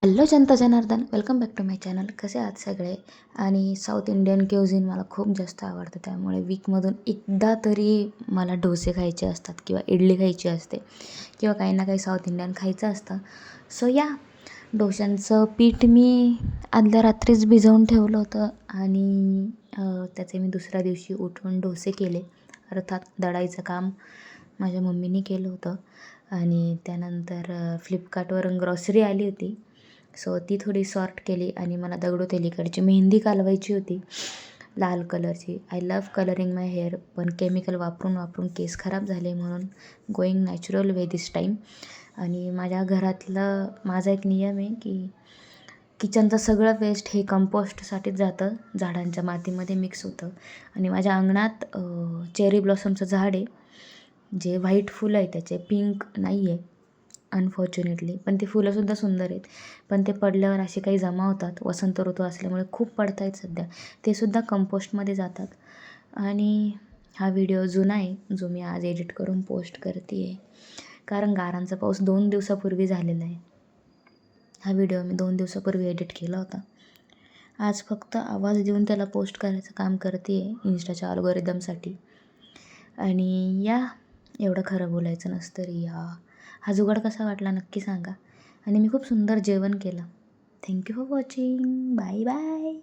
Hello जनता जनार्दन, welcome back to my channel. कसे आहात सगळे? आणि साऊथ इंडियन क्युझिन मला खूप जास्त आवडतं, त्यामुळे वीकमधून एकदा तरी मला डोसे खायचे असतात किंवा इडली खायची असते किंवा काही ना काही साऊथ इंडियन खायचं असतं. सो या डोशांचं पीठ मी आदल्या रात्रीच भिजवून ठेवलं होतं आणि त्याचे मी दुसऱ्या दिवशी उठवून डोसे केले. अर्थात दळायचं काम माझ्या मम्मीने केलं होतं. आणि त्यानंतर फ्लिपकार्टवरून ग्रॉसरी आली होती, सो ती थोडी सॉर्ट केली आणि मला दगडूतेलीकडची मेहंदी कालवायची होती लाल कलरची. I love colouring my hair, पण केमिकल वापरून वापरून केस खराब झाले, म्हणून going natural way this time. आणि माझ्या घरातलं माझा एक नियम आहे की किचनचं सगळं वेस्ट हे कंपोस्टसाठीच जातं, झाडांच्या मातीमध्ये मिक्स होतं. आणि माझ्या अंगणात चेरी ब्लॉसमचं झाड आहे, जे व्हाईट फुलं आहे, त्याचे पिंक नाही आहे अनफॉर्च्युनेटली, पण ते फुलंसुद्धा सुंदर आहेत. पण ते पडल्यावर असे काही जमा होतात, वसंत ऋतू असल्यामुळे खूप पडत आहेत सध्या, ते सुद्धा कंपोस्टमध्ये जातात. आणि हा व्हिडिओ जुना आहे, जो मी आज एडिट करून पोस्ट करते आहे, कारण गारांचा पाऊस 2 दिवसापूर्वी झालेला आहे. हा व्हिडिओ मी 2 दिवसापूर्वी एडिट केला होता. आज फक्त आवाज देऊन त्याला पोस्ट करायचं काम करते आहे इन्स्टाच्या अल्गोरिदमसाठी. आणि या एवढं खरं बोलायचं नसतं रे या. हा जुगाड कसा वाटला नक्की सांगा. आणि मी खूप सुंदर जेवण केलं. Thank you for watching. Bye bye.